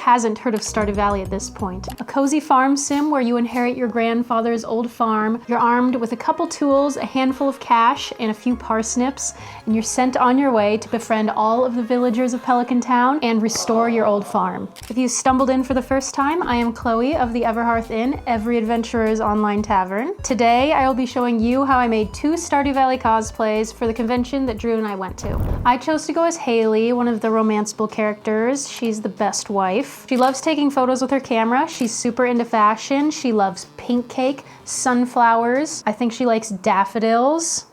hasn't heard of Stardew Valley at this point? A cozy farm sim where you inherit your grandfather's old farm. You're armed with a couple tools, a handful of cash, and a few parsnips, and you're sent on your way to befriend all of the villagers of Pelican Town and restore your old farm. If you stumbled in for the first time, I am Chloe of the Everhearth Inn, Every Adventurer's online tavern. Today, I will be showing you how I made 2 Stardew Valley cosplays for the convention that Drew and I went to. I chose to go as Haley, one of the romanceable characters. She's the best wife. She loves taking photos with her camera. She's super into fashion. She loves pink cake, sunflowers. I think she likes daffodils.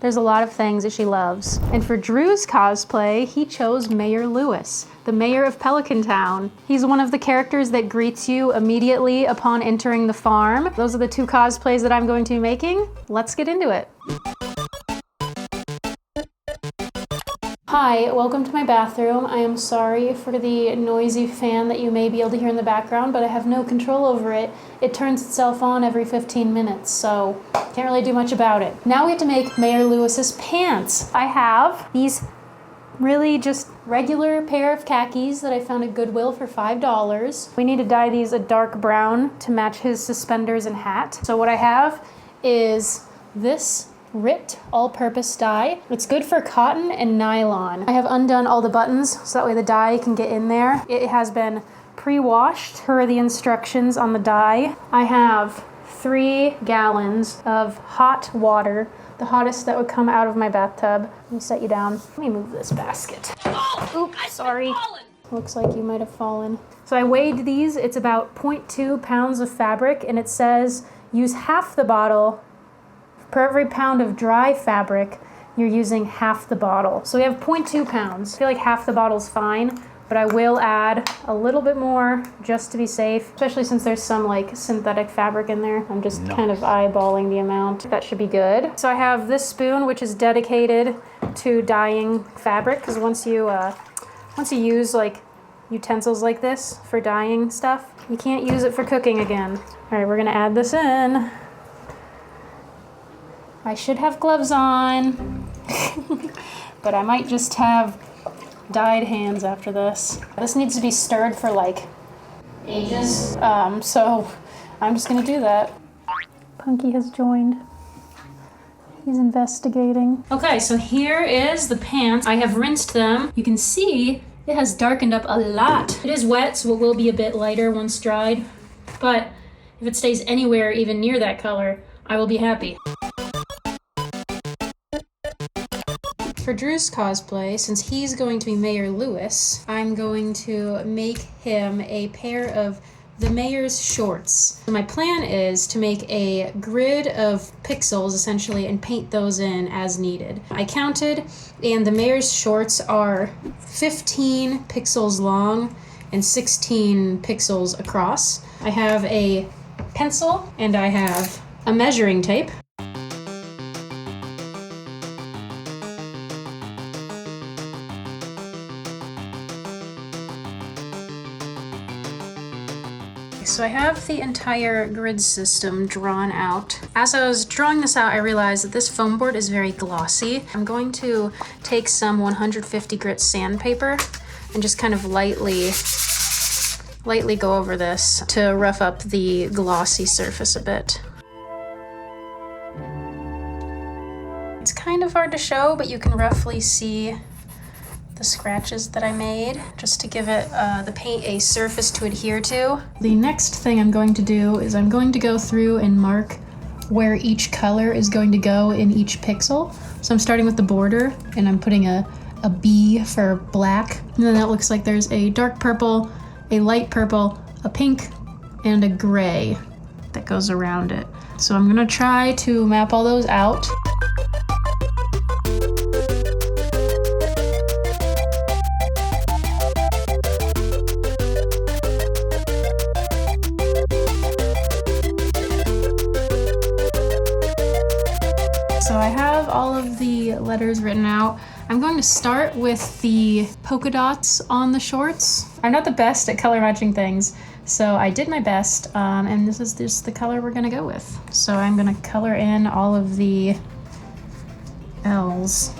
There's a lot of things that she loves. And for Drew's cosplay, he chose Mayor Lewis, the mayor of Pelican Town. He's one of the characters that greets you immediately upon entering the farm. Those are the 2 cosplays that I'm going to be making. Let's get into it. Hi, welcome to my bathroom. I am sorry for the noisy fan that you may be able to hear in the background, but I have no control over it. It turns itself on every 15 minutes, so can't really do much about it. Now we have to make Mayor Lewis's pants. I have these really just regular pair of khakis that I found at Goodwill for $5. We need to dye these a dark brown to match his suspenders and hat. So what I have is this Rit all-purpose dye. It's good for cotton and nylon. I have undone all the buttons so that way the dye can get in there. It has been pre-washed per the instructions on the dye. I have 3 gallons of hot water, the hottest that would come out of my bathtub. Let me set you down. Let me move this basket. Oops, sorry. Looks like you might have fallen. So I weighed these. It's about 0.2 pounds of fabric, and it says use half the bottle. Per every pound of dry fabric, you're using half the bottle. So we have 0.2 pounds. I feel like half the bottle's fine, but I will add a little bit more just to be safe, especially since there's some like synthetic fabric in there. I'm just kind of eyeballing the amount. That should be good. So I have this spoon, which is dedicated to dyeing fabric, because once you use like utensils like this for dyeing stuff, you can't use it for cooking again. All right, we're gonna add this in. I should have gloves on, but I might just have dyed hands after this. This needs to be stirred for like ages, so I'm just gonna do that. Punky has joined. He's investigating. Okay, so here is the pants. I have rinsed them. You can see it has darkened up a lot. It is wet, so it will be a bit lighter once dried, but if it stays anywhere even near that color, I will be happy. For Drew's cosplay, since he's going to be Mayor Lewis, I'm going to make him a pair of the mayor's shorts. So my plan is to make a grid of pixels, essentially, and paint those in as needed. I counted, and the mayor's shorts are 15 pixels long and 16 pixels across. I have a pencil, and I have a measuring tape. So I have the entire grid system drawn out. As I was drawing this out, I realized that this foam board is very glossy. I'm going to take some 150 grit sandpaper and just kind of lightly go over this to rough up the glossy surface a bit. It's kind of hard to show, but you can roughly see the scratches that I made, just to give it the paint a surface to adhere to. The next thing I'm going to do is I'm going to go through and mark where each color is going to go in each pixel. So I'm starting with the border, and I'm putting a B for black, and then that looks like there's a dark purple, a light purple, a pink, and a gray that goes around it. So I'm gonna try to map all those out. So I have all of the letters written out. I'm going to start with the polka dots on the shorts. I'm not the best at color matching things, so I did my best, and this is just the color we're gonna go with. So I'm gonna color in all of the L's.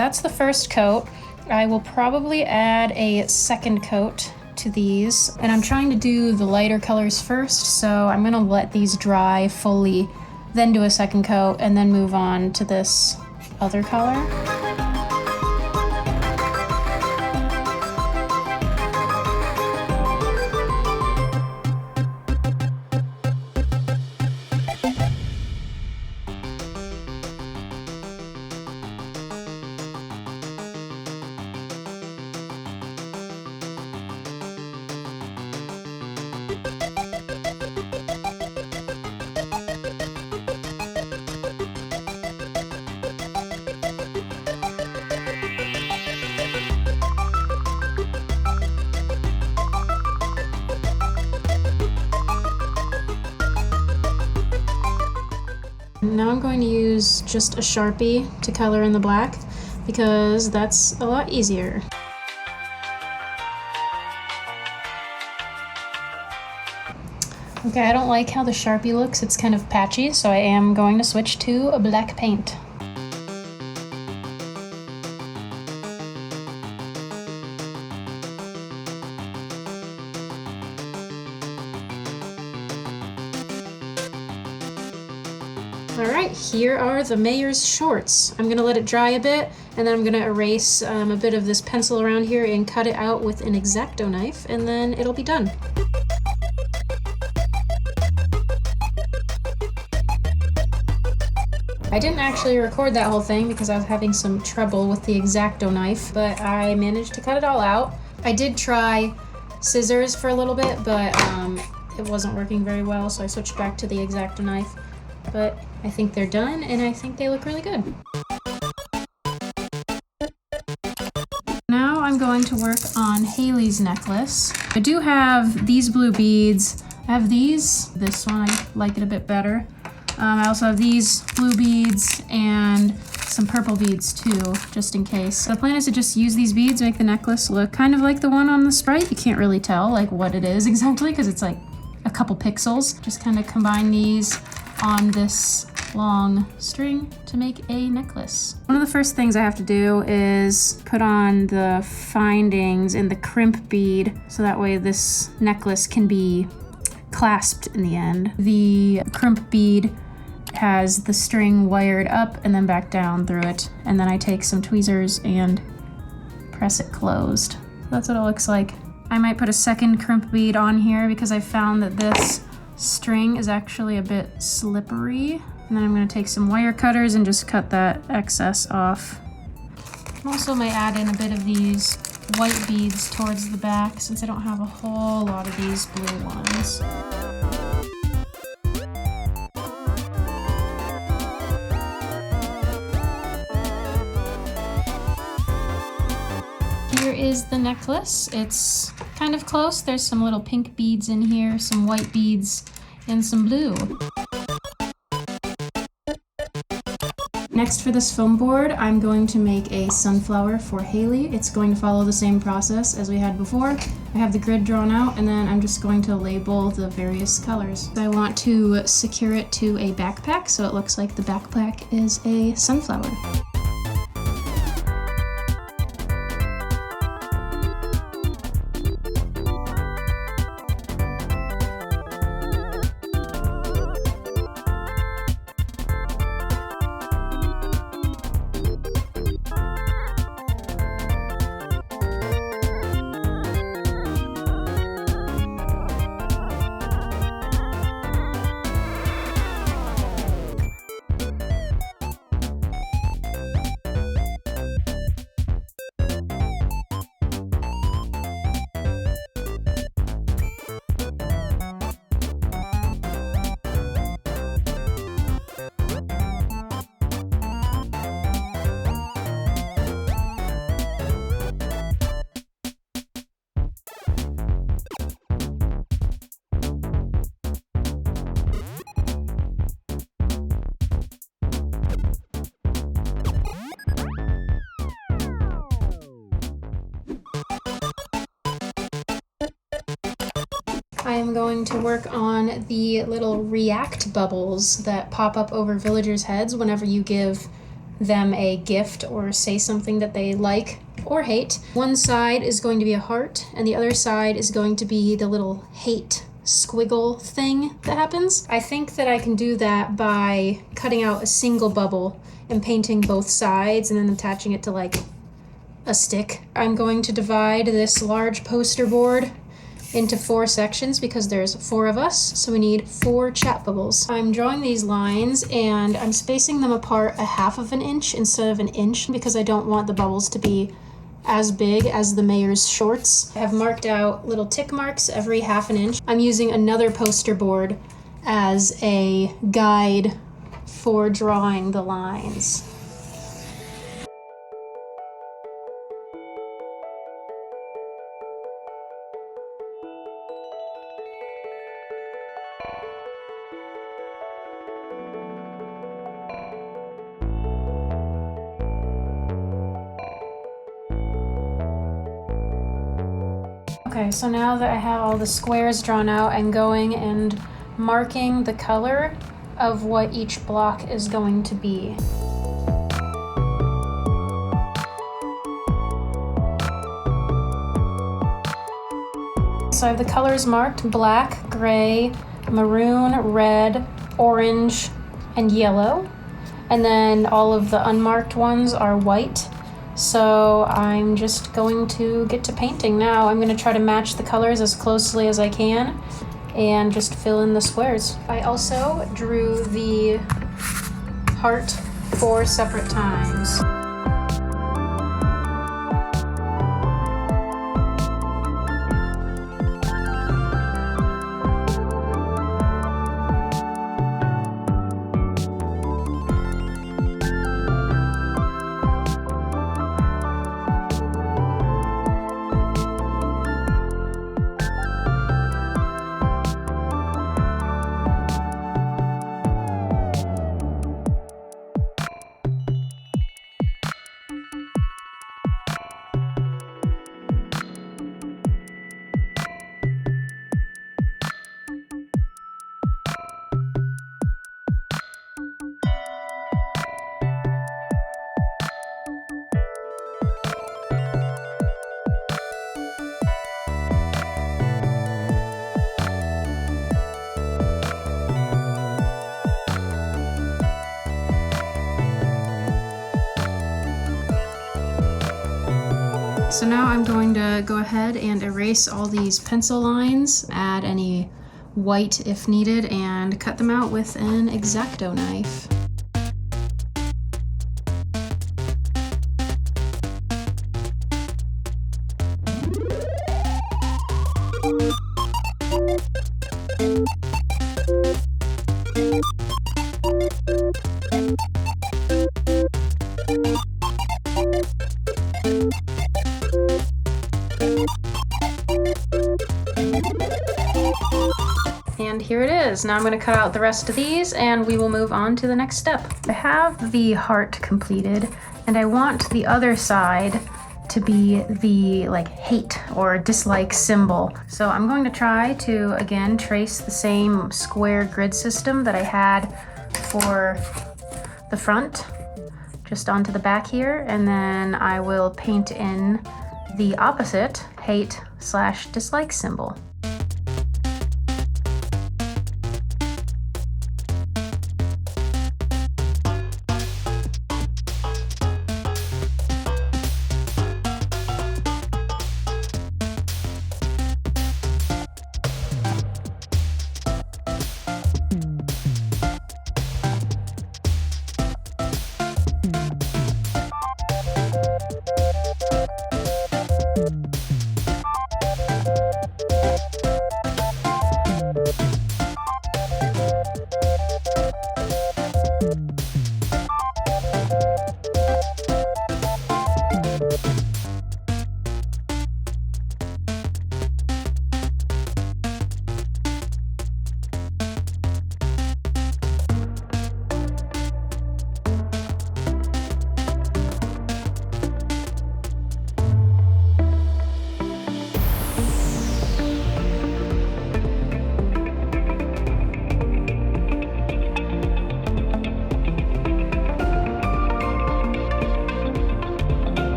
that's the first coat. I will probably add a second coat to these. And I'm trying to do the lighter colors first, so I'm gonna let these dry fully, then do a second coat, and then move on to this other color. Now I'm going to use just a Sharpie to color in the black because that's a lot easier. Okay, I don't like how the Sharpie looks. It's kind of patchy, so I am going to switch to a black paint. Alright, here are the mayor's shorts. I'm gonna let it dry a bit, and then I'm gonna erase a bit of this pencil around here and cut it out with an X-Acto knife, and then it'll be done. I didn't actually record that whole thing because I was having some trouble with the X-Acto knife, but I managed to cut it all out. I did try scissors for a little bit, but it wasn't working very well, so I switched back to the X-Acto knife. But I think they're done, and I think they look really good. Now I'm going to work on Haley's necklace. I do have these blue beads. I have these. This one, I like it a bit better. I also have these blue beads and some purple beads too, just in case. The plan is to just use these beads, make the necklace look kind of like the one on the sprite. You can't really tell like what it is exactly because it's like a couple pixels. Just kind of combine these on this long string to make a necklace. One of the first things I have to do is put on the findings in the crimp bead so that way this necklace can be clasped in the end. The crimp bead has the string wired up and then back down through it, and then I take some tweezers and press it closed. That's what it looks like. I might put a second crimp bead on here because I found that this string is actually a bit slippery. And then I'm going to take some wire cutters and just cut that excess off. I also might add in a bit of these white beads towards the back since I don't have a whole lot of these blue ones. Here is the necklace. It's kind of close. There's some little pink beads in here, some white beads, and some blue. Next for this foam board, I'm going to make a sunflower for Haley. It's going to follow the same process as we had before. I have the grid drawn out, and then I'm just going to label the various colors. I want to secure it to a backpack so it looks like the backpack is a sunflower. I am going to work on the little react bubbles that pop up over villagers' heads whenever you give them a gift or say something that they like or hate. One side is going to be a heart, and the other side is going to be the little hate squiggle thing that happens. I think that I can do that by cutting out a single bubble and painting both sides and then attaching it to like a stick. I'm going to divide this large poster board into 4 sections because there's 4 of us, so we need 4 chat bubbles. I'm drawing these lines and I'm spacing them apart a half of an inch instead of an inch because I don't want the bubbles to be as big as the mayor's shorts. I have marked out little tick marks every half an inch. I'm using another poster board as a guide for drawing the lines. Okay, so now that I have all the squares drawn out, I'm going and marking the color of what each block is going to be. So I have the colors marked: black, gray, maroon, red, orange, and yellow. And then all of the unmarked ones are white. So I'm just going to get to painting now. I'm going to try to match the colors as closely as I can and just fill in the squares. I also drew the heart 4 separate times. So now I'm going to go ahead and erase all these pencil lines, add any white if needed, and cut them out with an X-Acto knife. And here it is. Now I'm going to cut out the rest of these and we will move on to the next step. I have the heart completed and I want the other side to be the like hate or dislike symbol. So I'm going to try to again trace the same square grid system that I had for the front just onto the back here, and then I will paint in the opposite hate/dislike symbol.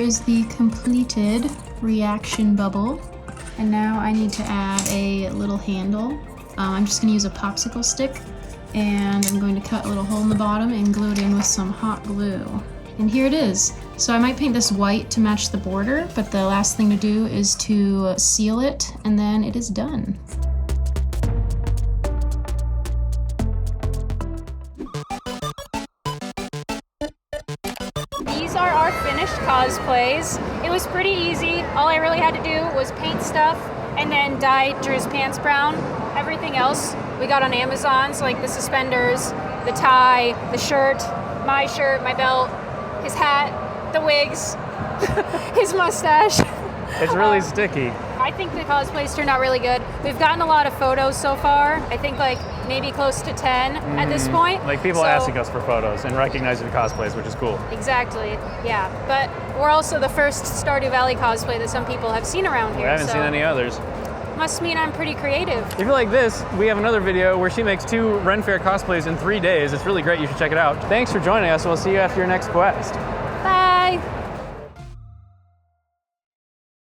is the completed reaction bubble. And now I need to add a little handle. I'm just gonna use a popsicle stick, and I'm going to cut a little hole in the bottom and glue it in with some hot glue. And here it is. So I might paint this white to match the border, but the last thing to do is to seal it, and then it is done. These are our finished cosplays. It was pretty easy. All I really had to do was paint stuff and then dye Drew's pants brown. Everything else we got on Amazon, so like the suspenders, the tie, the shirt, my belt, his hat, the wigs, his mustache. It's really sticky. I think the cosplays turned out really good. We've gotten a lot of photos so far. I think like maybe close to 10 at this point. Like people asking us for photos and recognizing the cosplays, which is cool. Exactly, yeah. But we're also the first Stardew Valley cosplay that some people have seen around here. We haven't seen any others. Must mean I'm pretty creative. If you like this, we have another video where she makes 2 Ren Fair cosplays in 3 days. It's really great. You should check it out. Thanks for joining us. We'll see you after your next quest.